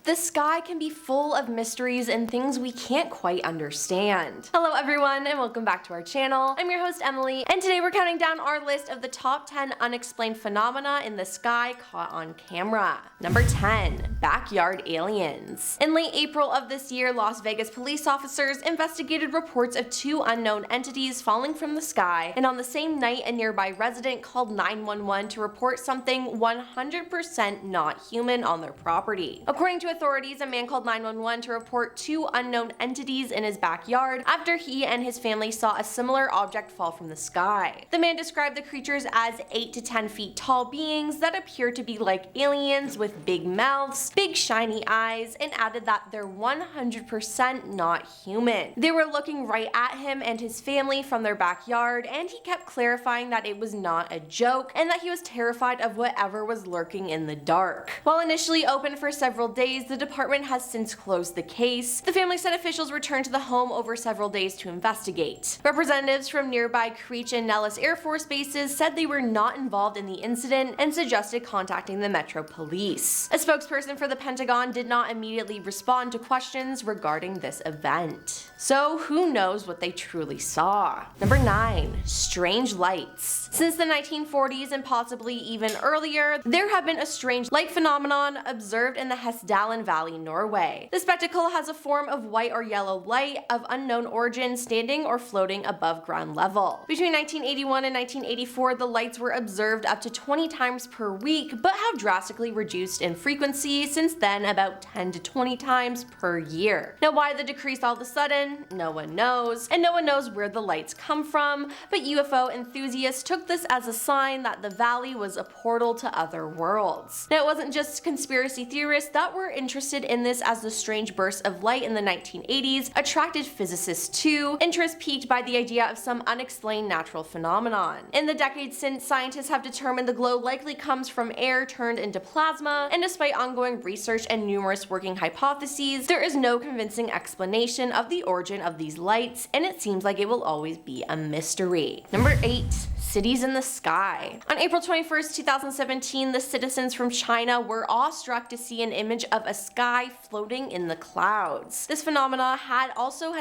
The sky can be full of mysteries and things we can't quite understand. Hello everyone and welcome back to our channel. I'm your host Emily, and today we're counting down our list of the top 10 unexplained phenomena in the sky caught on camera. Number 10. Backyard aliens. In late April of this year, Las Vegas police officers investigated reports of two unknown entities falling from the sky, and on the same night a nearby resident called 911 to report something 100% not human on their property. According to authorities, a man called 911 to report two unknown entities in his backyard after he and his family saw a similar object fall from the sky. The man described the creatures as 8 to 10 feet tall beings that appear to be like aliens with big mouths, big shiny eyes, and added that they're 100% not human. They were looking right at him and his family from their backyard, and he kept clarifying that it was not a joke and that he was terrified of whatever was lurking in the dark. While initially open for several days, the department has since closed the case. The family said officials returned to the home over several days to investigate. Representatives from nearby Creech and Nellis Air Force bases said they were not involved in the incident and suggested contacting the Metro Police. A spokesperson for the Pentagon did not immediately respond to questions regarding this event. So who knows what they truly saw? Number 9. Strange lights. Since the 1940s and possibly even earlier, there have been a strange light phenomenon observed in the Hessdalen Valley, Norway. The spectacle has a form of white or yellow light of unknown origin standing or floating above ground level. Between 1981 and 1984, the lights were observed up to 20 times per week, but have drastically reduced in frequency since then, about 10 to 20 times per year. Now, why the decrease all of a sudden? No one knows, and no one knows where the lights come from, but UFO enthusiasts took this as a sign that the valley was a portal to other worlds. Now, it wasn't just conspiracy theorists that were interested in this, as the strange bursts of light in the 1980s attracted physicists too, interest piqued by the idea of some unexplained natural phenomenon. In the decades since, scientists have determined the glow likely comes from air turned into plasma, and despite ongoing research and numerous working hypotheses, there is no convincing explanation of the origin of these lights, and it seems like it will always be a mystery. Number 8. Cities in the sky. On April 21st, 2017, the citizens from China were awestruck to see an image of a sky floating in the clouds. This phenomena had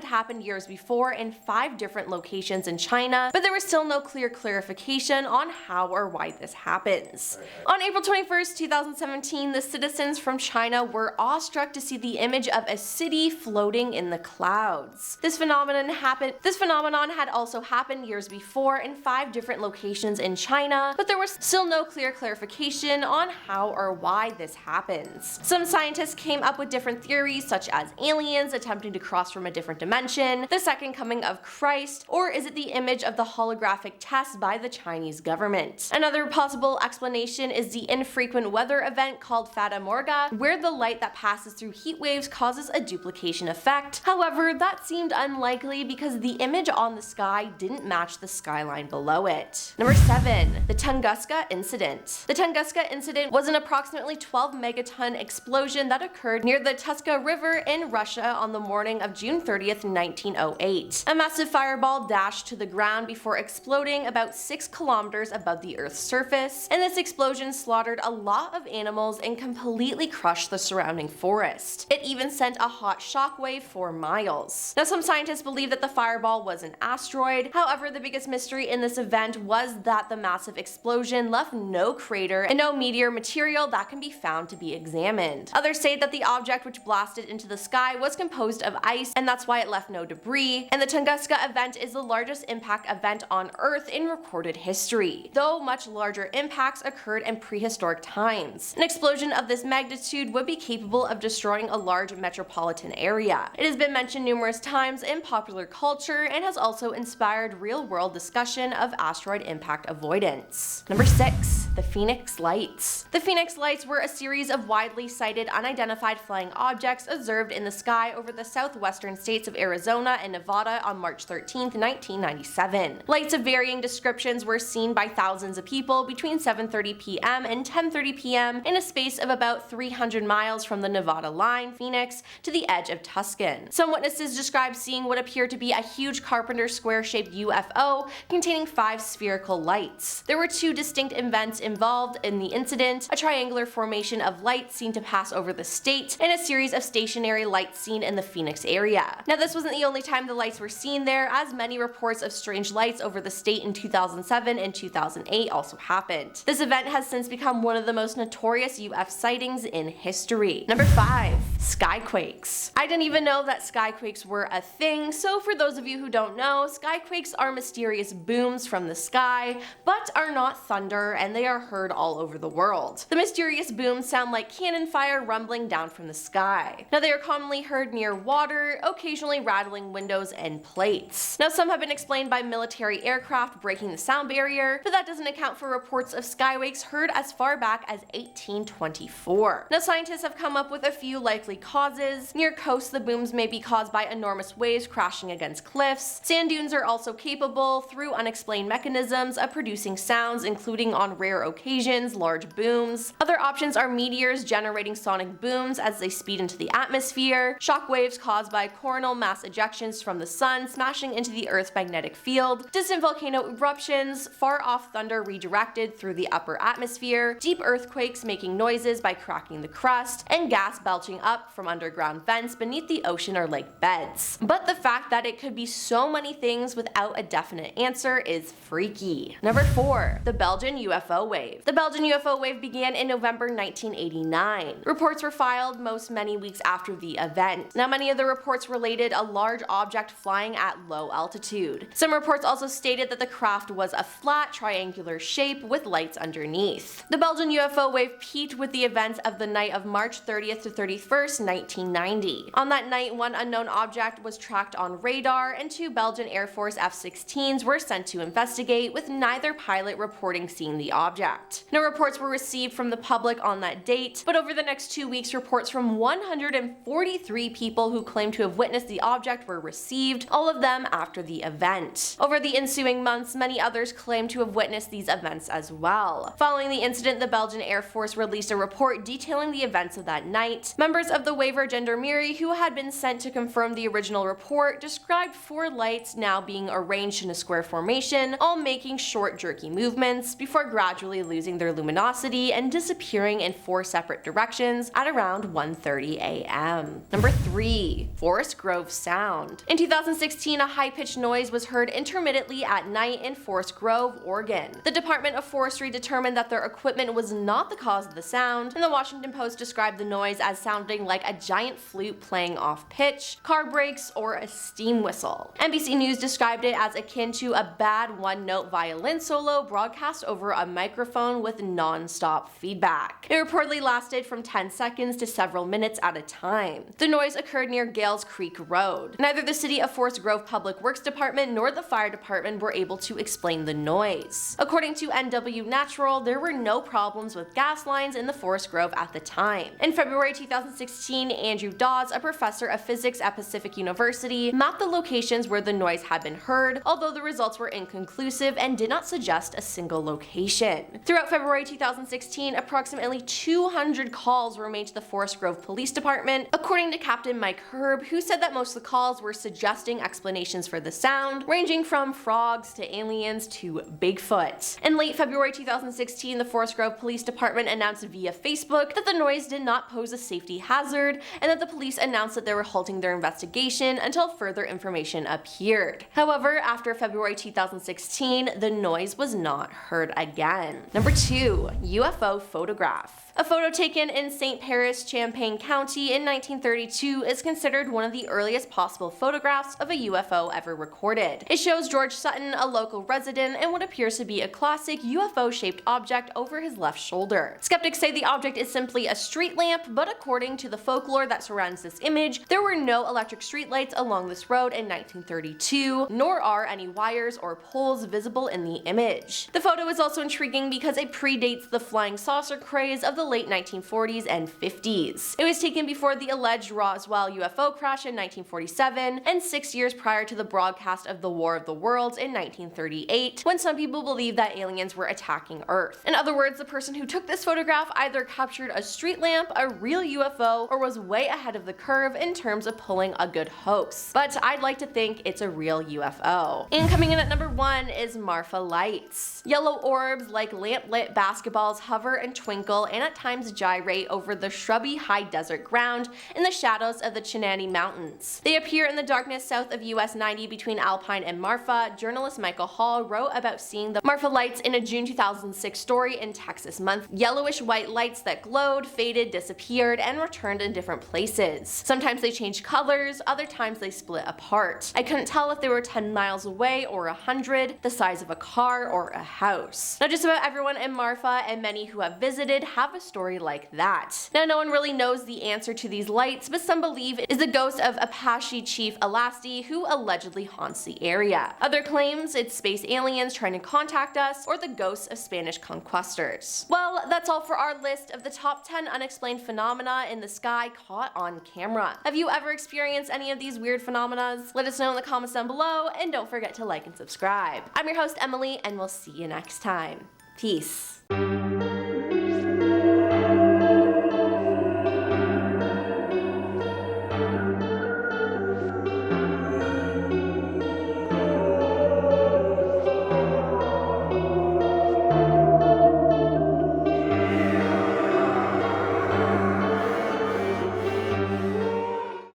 happened years before in 5 different locations in China, but there was still no clear clarification on how or why this happens. On April 21st, 2017, the citizens from China were awestruck to see the image of a city floating in the clouds. This phenomenon had also happened years before in 5 different locations in China, but there was still no clear clarification on how or why this happens. Some scientists came up with different theories, such as aliens attempting to cross from a different dimension, the second coming of Christ, or is it the image of the holographic test by the Chinese government? Another possible explanation is the infrequent weather event called Fata Morgana, where the light that passes through heat waves causes a duplication effect. However, that seemed unlikely because the image on the sky didn't match the skyline below it. Number 7. The Tunguska incident. The Tunguska incident was an approximately 12 megaton explosion that occurred near the Tunguska River in Russia on the morning of June 30th, 1908. A massive fireball dashed to the ground before exploding about 6 kilometers above the Earth's surface, and this explosion slaughtered a lot of animals and completely crushed the surrounding forest. It even sent a hot shockwave for miles. Now, some scientists believe that the fireball was an asteroid. However, the biggest mystery in this event was that the massive explosion left no crater and no meteor material that can be found to be examined. Others say that the object which blasted into the sky was composed of ice, and that's why it left no debris, and the Tunguska event is the largest impact event on Earth in recorded history, though much larger impacts occurred in prehistoric times. An explosion of this magnitude would be capable of destroying a large metropolitan area. It has been mentioned numerous times in popular culture and has also inspired real-world discussion of asteroid impact avoidance. Number 6. The Phoenix Lights. The Phoenix Lights were a series of widely sighted unidentified flying objects observed in the sky over the southwestern states of Arizona and Nevada on March 13, 1997. Lights of varying descriptions were seen by thousands of people between 7:30 p.m. and 10:30 p.m. in a space of about 300 miles from the Nevada line, Phoenix, to the edge of Tucson. Some witnesses described seeing what appeared to be a huge carpenter square-shaped UFO containing 5 spherical lights. There were two distinct events involved in the incident: a triangular formation of lights seen to pass over the state, and a series of stationary lights seen in the Phoenix area. Now, this wasn't the only time the lights were seen there, as many reports of strange lights over the state in 2007 and 2008 also happened. This event has since become one of the most notorious UFO sightings in history. Number 5. Skyquakes. I didn't even know that skyquakes were a thing, so for those of you who don't know, skyquakes are mysterious booms from the sky, but are not thunder, and they are heard all over the world. The mysterious booms sound like cannon fire rumbling down from the sky. Now, they are commonly heard near water, occasionally rattling windows and plates. Now, some have been explained by military aircraft breaking the sound barrier, but that doesn't account for reports of skyquakes heard as far back as 1824. Now, scientists have come up with a few likely causes. Near coasts, the booms may be caused by enormous waves crashing against cliffs. Sand dunes are also capable, through unexplained mechanisms, of producing sounds, including on rare occasions, large booms. Other options are meteors generating sonic booms as they speed into the atmosphere, shock waves caused by coronal mass ejections from the sun smashing into the Earth's magnetic field, distant volcano eruptions, far-off thunder redirected through the upper atmosphere, deep earthquakes making noises by cracking the crust, and gas belching up from underground vents beneath the ocean or lake beds. But the fact that it could be so many things without a definite answer is freaky. Number 4. The Belgian UFO Wave. The Belgian UFO Wave began in November 1989. Reports were filed many weeks after the event. Now, many of the reports related a large object flying at low altitude. Some reports also stated that the craft was a flat, triangular shape with lights underneath. The Belgian UFO Wave peaked with the events of the night of March 30th to 31st, 1990. On that night, one unknown object was tracked on radar, and two Belgian Air Force F-16s were sent to investigate, with neither pilot reporting seeing the object. No reports were received from the public on that date, but over the next 2 weeks, reports from 143 people who claimed to have witnessed the object were received, all of them after the event. Over the ensuing months, many others claimed to have witnessed these events as well. Following the incident, the Belgian Air Force released a report detailing the events of that night. Members of the Waiver Gendarmerie, who had been sent to confirm the original report, described 4 lights now being arranged in a square formation, all making short, jerky movements, before gradually losing their luminosity and disappearing in 4 separate directions at around 1:30 a.m. Number 3. Forest Grove Sound. In 2016, a high-pitched noise was heard intermittently at night in Forest Grove, Oregon. The Department of Forestry determined that their equipment was not the cause of the sound, and the Washington Post described the noise as sounding like a giant flute playing off pitch, car brakes, or a steam whistle. NBC News described it as akin to a bad one-note violin solo broadcast over a microphone with non-stop feedback. It reportedly lasted from 10 seconds to several minutes at a time. The noise occurred near Gales Creek Road. Neither the City of Forest Grove Public Works Department nor the fire department were able to explain the noise. According to NW Natural, there were no problems with gas lines in the Forest Grove at the time. In February 2016, Andrew Dawes, a professor of physics at Pacific University, mapped the locations where the noise had been heard, although the results were inconclusive and did not suggest a single location. Throughout February 2016, approximately 200 calls were made to the Forest Grove Police Department, according to Captain Mike Herb, who said that most of the calls were suggesting explanations for the sound, ranging from frogs to aliens to Bigfoot. In late February 2016, the Forest Grove Police Department announced via Facebook that the noise did not pose a safety hazard, and that the police announced that they were halting their investigation until further information appeared. However, after February 2016, the noise was not heard again. Number 2. UFO Photograph. A photo taken in St. Paris, Champaign County in 1932 is considered one of the earliest possible photographs of a UFO ever recorded. It shows George Sutton, a local resident, and what appears to be a classic UFO-shaped object over his left shoulder. Skeptics say the object is simply a street lamp, but according to the folklore that surrounds this image, there were no electric streetlights along this road in 1932, nor are any wires or poles visible in the image. The photo is also intriguing because it predates the flying saucer craze of the the late 1940s and 50s. It was taken before the alleged Roswell UFO crash in 1947 and 6 years prior to the broadcast of the War of the Worlds in 1938, when some people believed that aliens were attacking Earth. In other words, the person who took this photograph either captured a street lamp, a real UFO, or was way ahead of the curve in terms of pulling a good hoax. But I'd like to think it's a real UFO. And coming in at number 1 is Marfa Lights. Yellow orbs like lamp-lit basketballs hover and twinkle and at times gyrate over the shrubby high desert ground in the shadows of the Chinani Mountains. They appear in the darkness south of US 90 between Alpine and Marfa. Journalist Michael Hall wrote about seeing the Marfa Lights in a June 2006 story in Texas Month. Yellowish white lights that glowed, faded, disappeared, and returned in different places. Sometimes they changed colors, other times they split apart. I couldn't tell if they were 10 miles away or 100, the size of a car or a house. Now just about everyone in Marfa and many who have visited have a story like that. Now no one really knows the answer to these lights, but some believe it is the ghost of Apache Chief Alasti who allegedly haunts the area. Other claims it's space aliens trying to contact us or the ghosts of Spanish conquistadors. Well, that's all for our list of the top 10 unexplained phenomena in the sky caught on camera. Have you ever experienced any of these weird phenomena? Let us know in the comments down below, and don't forget to like and subscribe. I'm your host Emily, and we'll see you next time. Peace.